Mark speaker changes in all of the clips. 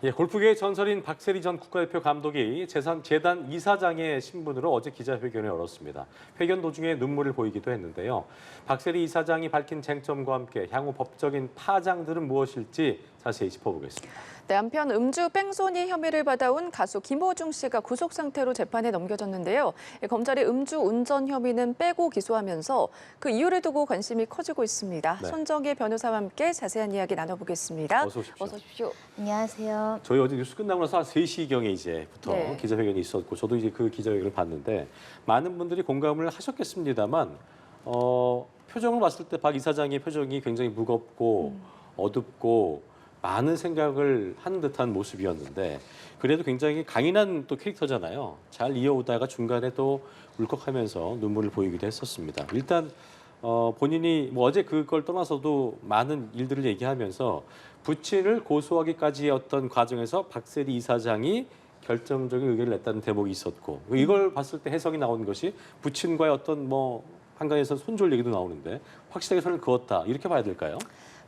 Speaker 1: 예, 골프계의 전설인 박세리 전 국가대표 감독이 재단 이사장의 신분으로 어제 기자회견을 열었습니다. 회견 도중에 눈물을 보이기도 했는데요. 박세리 이사장이 밝힌 쟁점과 함께 향후 법적인 파장들은 무엇일지 자세히 짚어보겠습니다.
Speaker 2: 네, 한편 음주 뺑소니 혐의를 받아온 가수 김호중 씨가 구속 상태로 재판에 넘겨졌는데요. 검찰이 음주 운전 혐의는 빼고 기소하면서 그 이유를 두고 관심이 커지고 있습니다.
Speaker 1: 네.
Speaker 2: 손정혜 변호사와 함께 자세한 이야기 나눠보겠습니다.
Speaker 1: 어서 오십시오.
Speaker 2: 어서 오십시오.
Speaker 3: 안녕하세요.
Speaker 1: 저희 어제 뉴스 끝나고 나서 한 3시경에 이제부터
Speaker 2: 네.
Speaker 1: 기자회견이 있었고 저도 이제 그 기자회견을 봤는데 많은 분들이 공감을 하셨겠습니다만 표정을 봤을 때 박 이사장의 표정이 굉장히 무겁고 어둡고 많은 생각을 하는 듯한 모습이었는데 그래도 굉장히 강인한 또 캐릭터잖아요. 잘 이어오다가 중간에 또 울컥하면서 눈물을 보이기도 했었습니다. 일단 본인이 뭐 어제 그걸 떠나서도 많은 일들을 얘기하면서 부친을 고소하기까지의 어떤 과정에서 박세리 이사장이 결정적인 의견을 냈다는 대목이 있었고 이걸 봤을 때 해석이 나온 것이 부친과의 어떤 뭐 한간에서 손절 얘기도 나오는데 확실하게 선을 그었다 이렇게 봐야 될까요?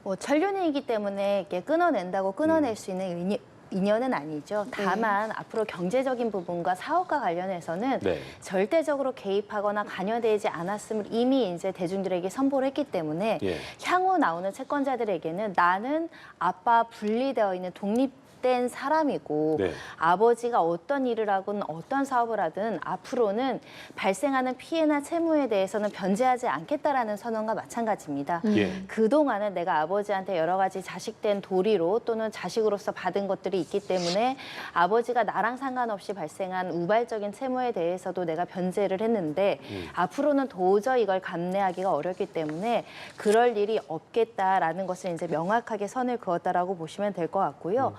Speaker 3: 뭐 전륜이기 때문에 이렇게 끊어낸다고 끊어낼 수 있는 인연은 아니죠. 다만 앞으로 경제적인 부분과 사업과 관련해서는
Speaker 1: 네.
Speaker 3: 절대적으로 개입하거나 관여되지 않았음을 이미 이제 대중들에게 선보를 했기 때문에
Speaker 1: 예.
Speaker 3: 향후 나오는 채권자들에게는 나는 아빠 분리되어 있는 독립된 사람이고
Speaker 1: 네.
Speaker 3: 아버지가 어떤 일을 하건 어떤 사업을 하든 앞으로는 발생하는 피해나 채무에 대해서는 변제하지 않겠다라는 선언과 마찬가지입니다.
Speaker 1: 예.
Speaker 3: 그동안은 내가 아버지한테 여러 가지 자식된 도리로 또는 자식으로서 받은 것들이 있기 때문에 아버지가 나랑 상관없이 발생한 우발적인 채무에 대해서도 내가 변제를 했는데 앞으로는 도저히 이걸 감내하기가 어렵기 때문에 그럴 일이 없겠다라는 것을 이제 명확하게 선을 그었다라고 보시면 될 것 같고요.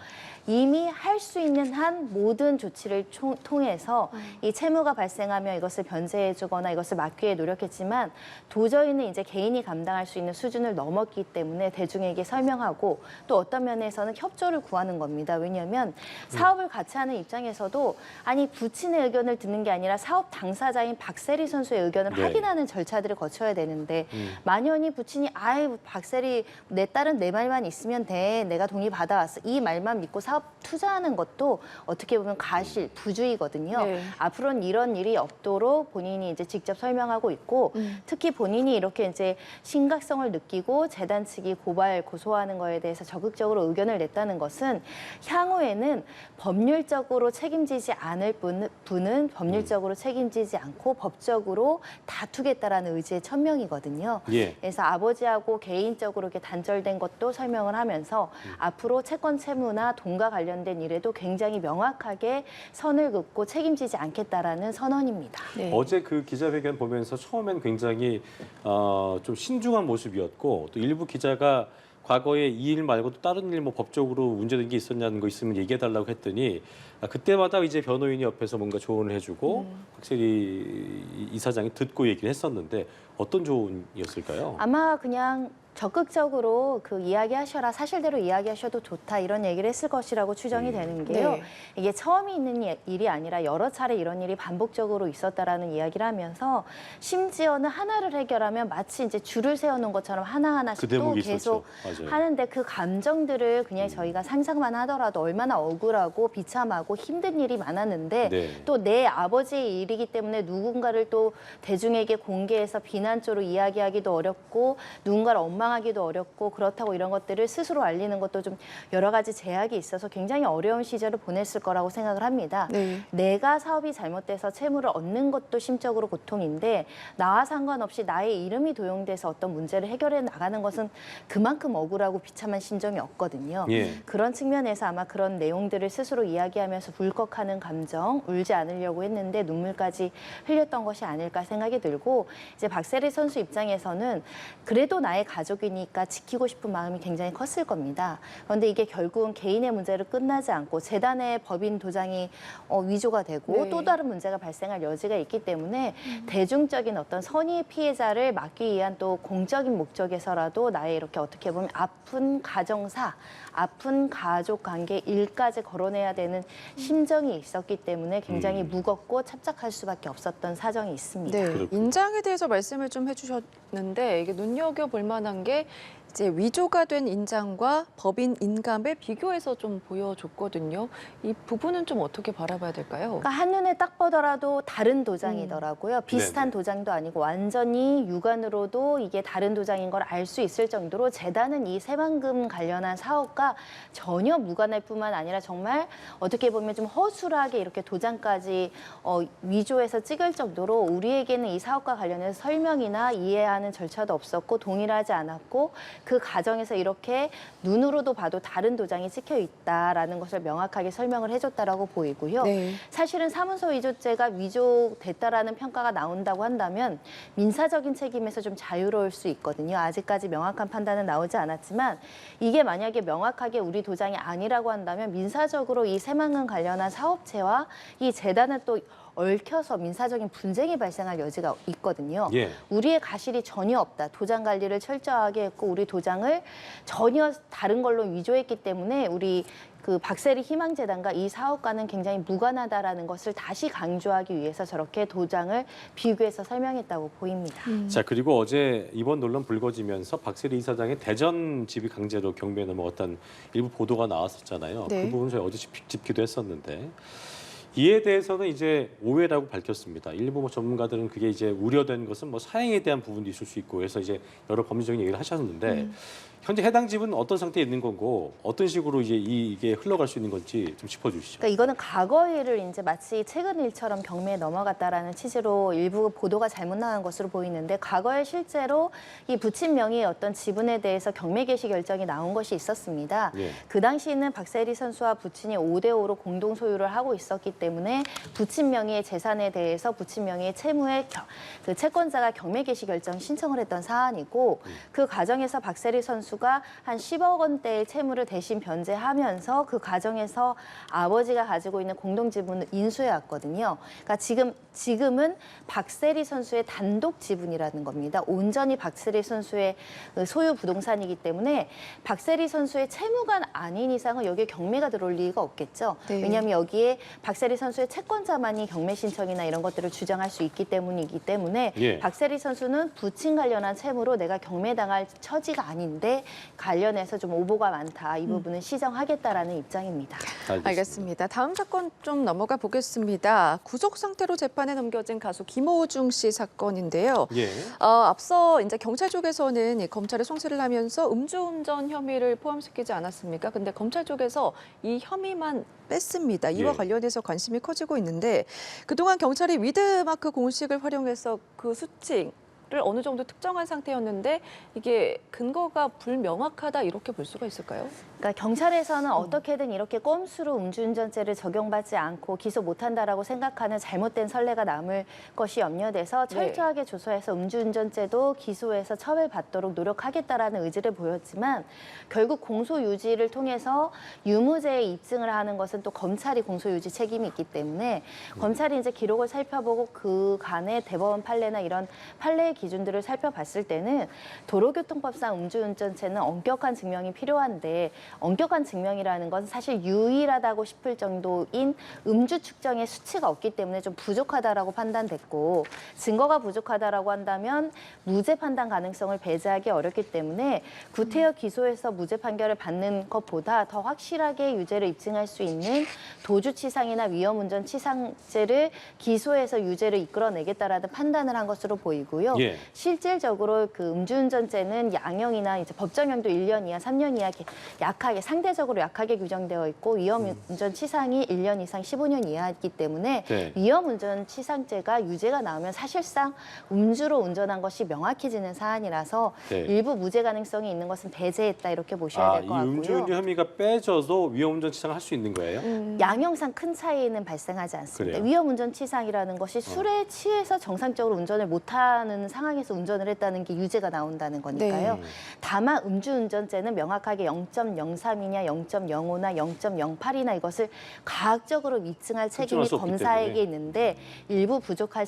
Speaker 3: 이미 할 수 있는 한 모든 조치를 통해서 이 채무가 발생하면 이것을 변제해주거나 이것을 막기 위해 노력했지만 도저히는 이제 개인이 감당할 수 있는 수준을 넘었기 때문에 대중에게 설명하고 또 어떤 면에서는 협조를 구하는 겁니다. 왜냐하면 사업을 같이 하는 입장에서도 아니 부친의 의견을 듣는 게 아니라 사업 당사자인 박세리 선수의 의견을
Speaker 1: 네.
Speaker 3: 확인하는 절차들을 거쳐야 되는데 만연히 부친이 아이 박세리 내 딸은 내 말만 있으면 돼. 내가 동의 받아왔어. 이 말만 믿고 사업 투자하는 것도 어떻게 보면 가실, 부주의거든요.
Speaker 2: 네.
Speaker 3: 앞으로는 이런 일이 없도록 본인이 이제 직접 설명하고 있고 특히 본인이 이렇게 이제 심각성을 느끼고 재단 측이 고소하는 거에 대해서 적극적으로 의견을 냈다는 것은 향후에는 법률적으로 책임지지 않을 분은 법률적으로 책임지지 않고 법적으로 다투겠다라는 의지의 천명이거든요.
Speaker 1: 예.
Speaker 3: 그래서 아버지하고 개인적으로 이렇게 단절된 것도 설명을 하면서 앞으로 채권 채무나 돈과 관련된 일에도 굉장히 명확하게 선을 긋고 책임지지 않겠다라는 선언입니다.
Speaker 2: 네.
Speaker 1: 어제 그 기자회견 보면서 처음엔 굉장히 좀 신중한 모습이었고 또 일부 기자가 과거에 이 일 말고 또 다른 일 뭐 법적으로 문제된 게 있었냐는 거 있으면 얘기해달라고 했더니 그때마다 이제 변호인이 옆에서 뭔가 조언을 해주고 확실히 이사장이 듣고 얘기를 했었는데 어떤 조언이었을까요?
Speaker 3: 아마 그냥 적극적으로 그 이야기하셔라, 사실대로 이야기하셔도 좋다 이런 얘기를 했을 것이라고 추정이 되는 게요.
Speaker 2: 네.
Speaker 3: 이게 처음이 있는 일이 아니라 여러 차례 이런 일이 반복적으로 있었다라는 이야기를 하면서 심지어는 하나를 해결하면 마치 이제 줄을 세워놓은 것처럼 하나하나씩
Speaker 1: 그
Speaker 3: 또
Speaker 1: 대목이
Speaker 3: 계속
Speaker 1: 있었죠. 맞아요.
Speaker 3: 하는데 그 감정들을 그냥 저희가 상상만 하더라도 얼마나 억울하고 비참하고 힘든 일이 많았는데
Speaker 1: 네.
Speaker 3: 또 내 아버지의 일이기 때문에 누군가를 또 대중에게 공개해서 비난조로 이야기하기도 어렵고 누군가를 원망하기도 어렵고 그렇다고 이런 것들을 스스로 알리는 것도 좀 여러 가지 제약이 있어서 굉장히 어려운 시절을 보냈을 거라고 생각을 합니다.
Speaker 2: 네.
Speaker 3: 내가 사업이 잘못돼서 채무를 얻는 것도 심적으로 고통인데 나와 상관없이 나의 이름이 도용돼서 어떤 문제를 해결해 나가는 것은 그만큼 억울하고 비참한 심정이 없거든요.
Speaker 1: 예.
Speaker 3: 그런 측면에서 아마 그런 내용들을 스스로 이야기하면서 울컥하는 감정, 울지 않으려고 했는데 눈물까지 흘렸던 것이 아닐까 생각이 들고 이제 박세리 선수 입장에서는 그래도 나의 가족이니까 지키고 싶은 마음이 굉장히 컸을 겁니다. 그런데 이게 결국은 개인의 문제로 끝나지 않고 재단의 법인 도장이 위조가 되고
Speaker 2: 네.
Speaker 3: 또 다른 문제가 발생할 여지가 있기 때문에 대중적인 어떤 선의의 피해자를 막기 위한 또 공적인 목적에서라도 나의 이렇게 어떻게 보면 아픈 가정사, 아픈 가족 관계 일까지 거론해야 되는 심정이 있었기 때문에 굉장히 무겁고 착잡할 수밖에 없었던 사정이 있습니다.
Speaker 2: 네,
Speaker 1: 그렇군요.
Speaker 2: 인장에 대해서 말씀을 좀 해주셨는데 이게 눈여겨볼 만한 게 이제 위조가 된 인장과 법인 인감을 비교해서 좀 보여줬거든요. 이 부분은 좀 어떻게 바라봐야 될까요?
Speaker 3: 그러니까 한눈에 딱 보더라도 다른 도장이더라고요. 비슷한
Speaker 1: 네네.
Speaker 3: 도장도 아니고 완전히 육안으로도 이게 다른 도장인 걸 알 수 있을 정도로 재단은 이 새만금 관련한 사업과 전혀 무관할 뿐만 아니라 정말 어떻게 보면 좀 허술하게 이렇게 도장까지 위조해서 찍을 정도로 우리에게는 이 사업과 관련해서 설명이나 이해하는 절차도 없었고 동일하지 않았고 그 과정에서 이렇게 눈으로도 봐도 다른 도장이 찍혀 있다라는 것을 명확하게 설명을 해줬다라고 보이고요.
Speaker 2: 네.
Speaker 3: 사실은 사문서 위조죄가 위조됐다라는 평가가 나온다고 한다면 민사적인 책임에서 좀 자유로울 수 있거든요. 아직까지 명확한 판단은 나오지 않았지만 이게 만약에 명확하게 우리 도장이 아니라고 한다면 민사적으로 이 새만금 관련한 사업체와 이 재단을 또 얽혀서 민사적인 분쟁이 발생할 여지가 있거든요.
Speaker 1: 예.
Speaker 3: 우리의 가실이 전혀 없다. 도장 관리를 철저하게 했고 우리 도장을 전혀 다른 걸로 위조했기 때문에 우리 그 박세리 희망재단과 이 사업과는 굉장히 무관하다라는 것을 다시 강조하기 위해서 저렇게 도장을 비교해서 설명했다고 보입니다.
Speaker 1: 자, 그리고 어제 이번 논란 불거지면서 박세리 이사장의 대전 집이 강제로 경매에 넘어갔다는 일부 보도가 나왔었잖아요.
Speaker 2: 네.
Speaker 1: 그 부분 저희 어제 짚기도 했었는데 이에 대해서는 이제 오해라고 밝혔습니다. 일부 뭐 전문가들은 그게 이제 우려된 것은 뭐 사행에 대한 부분도 있을 수 있고 해서 이제 여러 법리적인 얘기를 하셨는데 현재 해당 집은 어떤 상태에 있는 거고 어떤 식으로 이제 이게 흘러갈 수 있는 건지 좀 짚어주시죠.
Speaker 3: 그러니까 이거는 과거 일을 이제 마치 최근 일처럼 경매에 넘어갔다라는 취지로 일부 보도가 잘못 나간 것으로 보이는데 과거에 실제로 이 부친 명의의 어떤 지분에 대해서 경매 개시 결정이 나온 것이 있었습니다.
Speaker 1: 예.
Speaker 3: 그 당시에는 박세리 선수와 부친이 5대5로 공동 소유를 하고 있었기 때문에 부친 명의의 재산에 대해서 부친 명의의 채무의 그 채권자가 경매 개시 결정 신청을 했던 사안이고 그 과정에서 박세리 선수가 한 10억 원대의 채무를 대신 변제하면서 그 과정에서 아버지가 가지고 있는 공동 지분을 인수해 왔거든요. 그러니까 지금은 박세리 선수의 단독 지분이라는 겁니다. 온전히 박세리 선수의 소유 부동산이기 때문에 박세리 선수의 채무가 아닌 이상은 여기에 경매가 들어올 리가 없겠죠.
Speaker 2: 네.
Speaker 3: 왜냐하면 여기에 박세리 선수의 채권자만이 경매 신청이나 이런 것들을 주장할 수 있기 때문에
Speaker 1: 예.
Speaker 3: 박세리 선수는 부친 관련한 채무로 내가 경매당할 처지가 아닌데 관련해서 좀 오보가 많다. 이 부분은 시정하겠다라는 입장입니다.
Speaker 2: 알겠습니다. 다음 사건 좀 넘어가 보겠습니다. 구속 상태로 재판에 넘겨진 가수 김호중 씨 사건인데요.
Speaker 1: 예.
Speaker 2: 앞서 이제 경찰 쪽에서는 이 검찰에 송치를 하면서 음주운전 혐의를 포함시키지 않았습니까? 근데 검찰 쪽에서 이 혐의만 뺐습니다. 이와
Speaker 1: 예.
Speaker 2: 관련해서 관심이 커지고 있는데 그동안 경찰이 위드마크 공식을 활용해서 그 수칙 를 어느 정도 특정한 상태였는데 이게 근거가 불명확하다 이렇게 볼 수가 있을까요?
Speaker 3: 그러니까 경찰에서는 어떻게든 이렇게 꼼수로 음주운전죄를 적용받지 않고 기소 못한다라고 생각하는 잘못된 선례가 남을 것이 염려돼서 철저하게 조사해서 음주운전죄도 기소해서 처벌받도록 노력하겠다라는 의지를 보였지만 결국 공소유지를 통해서 유무죄에 입증을 하는 것은 또 검찰이 공소유지 책임이 있기 때문에 검찰이 이제 기록을 살펴보고 그간의 대법원 판례나 이런 판례의 기준들을 살펴봤을 때는 도로교통법상 음주운전죄는 엄격한 증명이 필요한데 엄격한 증명이라는 건 사실 유일하다고 싶을 정도인 음주 측정의 수치가 없기 때문에 좀 부족하다라고 판단됐고 증거가 부족하다라고 한다면 무죄 판단 가능성을 배제하기 어렵기 때문에 구태여 기소해서 무죄 판결을 받는 것보다 더 확실하게 유죄를 입증할 수 있는 도주치상이나 위험운전치상죄를 기소해서 유죄를 이끌어내겠다라는 판단을 한 것으로 보이고요.
Speaker 1: 예.
Speaker 3: 실질적으로 그 음주운전죄는 양형이나 이제 법정형도 1년 이하, 3년 이하 상대적으로 약하게 규정되어 있고 위험운전치상이 1년 이상 15년 이하이기 때문에
Speaker 1: 네.
Speaker 3: 위험운전치상죄가 유죄가 나오면 사실상 음주로 운전한 것이 명확해지는 사안이라서
Speaker 1: 네.
Speaker 3: 일부 무죄 가능성이 있는 것은 배제했다 이렇게 보셔야 될
Speaker 1: 이
Speaker 3: 것 같고요.
Speaker 1: 음주운전 혐의가 빼져도 위험운전치상을 할 수 있는 거예요?
Speaker 3: 양형상 큰 차이는 발생하지 않습니다.
Speaker 1: 그래요?
Speaker 3: 위험운전치상이라는 것이 술에 취해서 정상적으로 운전을 못하는 상황에서 운전을 했다는 게 유죄가 나온다는 거니까요.
Speaker 1: 네.
Speaker 3: 다만 음주운전죄는 명확하게 0.03이냐 0.05나 0.08이나 이것을 과학적으로 입증할 책임이
Speaker 1: 측정할 수 없기
Speaker 3: 검사에게
Speaker 1: 때문에.
Speaker 3: 있는데 일부 부족할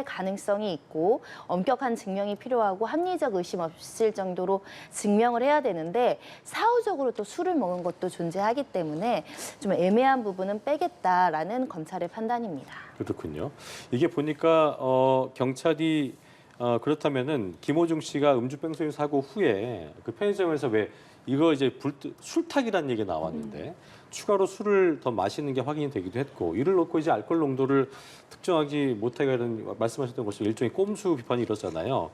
Speaker 3: 가능성이 있고 엄격한 증명이 필요하고 합리적 의심 없을 정도로 증명을 해야 되는데 사후적으로 또 술을 먹은 것도 존재하기 때문에 좀 애매한 부분은 빼겠다라는 검찰의 판단입니다.
Speaker 1: 그렇군요. 이게 보니까 경찰이 그렇다면은 김호중 씨가 음주 뺑소니 사고 후에 그 편의점에서 왜 이거 이제 술탁이라는 얘기가 나왔는데 추가로 술을 더 마시는 게 확인이 되기도 했고 이를 놓고 이제 알코올 농도를 특정하지 못하게는 말씀하셨던 것처럼 일종의 꼼수 비판이 일었잖아요.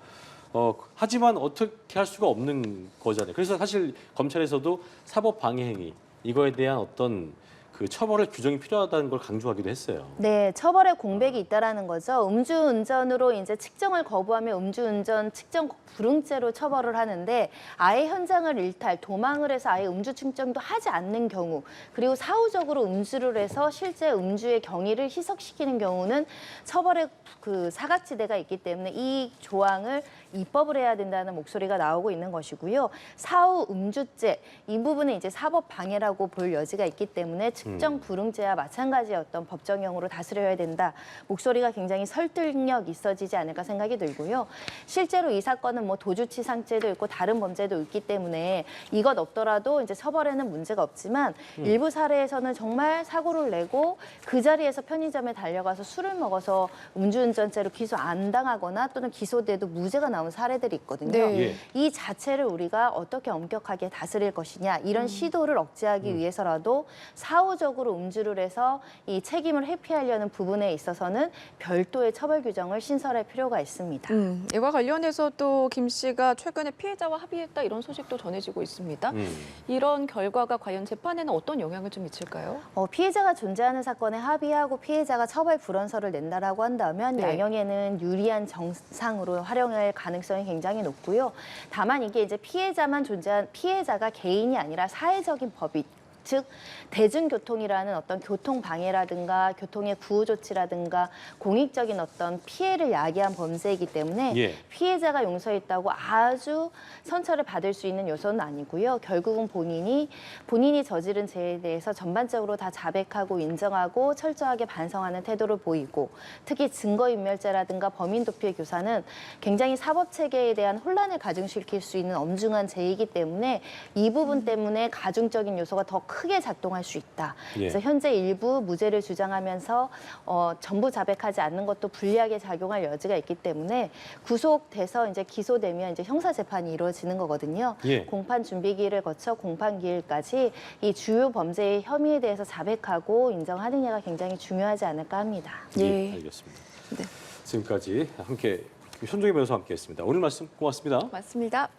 Speaker 1: 하지만 어떻게 할 수가 없는 거잖아요. 그래서 사실 검찰에서도 사법 방해 행위 이거에 대한 어떤 그 처벌의 규정이 필요하다는 걸 강조하기도 했어요.
Speaker 3: 네, 처벌의 공백이 있다라는 거죠. 음주운전으로 이제 측정을 거부하면 음주운전 측정 불응죄로 처벌을 하는데 아예 현장을 일탈, 도망을 해서 아예 음주 측정도 하지 않는 경우, 그리고 사후적으로 음주를 해서 실제 음주의 경위를 희석시키는 경우는 처벌의 그 사각지대가 있기 때문에 이 조항을 입법을 해야 된다는 목소리가 나오고 있는 것이고요. 사후 음주죄 이 부분은 이제 사법 방해라고 볼 여지가 있기 때문에 측정 불응죄와 마찬가지의 어떤 법정형으로 다스려야 된다. 목소리가 굉장히 설득력 있어지지 않을까 생각이 들고요. 실제로 이 사건은 뭐 도주치상죄도 있고 다른 범죄도 있기 때문에 이것 없더라도 이제 처벌에는 문제가 없지만 일부 사례에서는 정말 사고를 내고 그 자리에서 편의점에 달려가서 술을 먹어서 음주운전죄로 기소 안 당하거나 또는 기소돼도 무죄가 나온 사례들이 있거든요.
Speaker 2: 네.
Speaker 1: 예.
Speaker 3: 이 자체를 우리가 어떻게 엄격하게 다스릴 것이냐 이런 시도를 억제하기 위해서라도 사후적으로 음주를 해서 이 책임을 회피하려는 부분에 있어서는 별도의 처벌 규정을 신설할 필요가 있습니다.
Speaker 2: 이와 관련해서 또 김 씨가 최근에 피해자와 합의했다 이런 소식도 전해지고 있습니다. 이런 결과가 과연 재판에는 어떤 영향을 좀 미칠까요?
Speaker 3: 피해자가 존재하는 사건에 합의하고 피해자가 처벌 불원서를 낸다라고 한다면
Speaker 2: 네.
Speaker 3: 양형에는 유리한 정상으로 활용할 가능성이 굉장히 높고요. 다만 이게 이제 피해자만 존재한 피해자가 개인이 아니라 사회적인 법이 즉 대중교통이라는 어떤 교통 방해라든가 교통의 구호 조치라든가 공익적인 어떤 피해를 야기한 범죄이기 때문에
Speaker 1: 예.
Speaker 3: 피해자가 용서했다고 아주 선처를 받을 수 있는 요소는 아니고요. 결국은 본인이 저지른 죄에 대해서 전반적으로 다 자백하고 인정하고 철저하게 반성하는 태도를 보이고 특히 증거인멸죄라든가 범인 도피의 교사는 굉장히 사법 체계에 대한 혼란을 가중시킬 수 있는 엄중한 죄이기 때문에 이 부분 때문에 가중적인 요소가 더 크게 작동할 수 있다.
Speaker 1: 예.
Speaker 3: 그래서 현재 일부 무죄를 주장하면서 전부 자백하지 않는 것도 불리하게 작용할 여지가 있기 때문에 구속돼서 이제 기소되면 이제 형사 재판이 이루어지는 거거든요.
Speaker 1: 예.
Speaker 3: 공판 준비기일을 거쳐 공판 기일까지 이 주요 범죄의 혐의에 대해서 자백하고 인정하느냐가 굉장히 중요하지 않을까 합니다.
Speaker 1: 예, 알겠습니다.
Speaker 2: 네.
Speaker 1: 지금까지 함께 현종희 변호사와 함께했습니다. 오늘 말씀 고맙습니다.
Speaker 2: 맞습니다.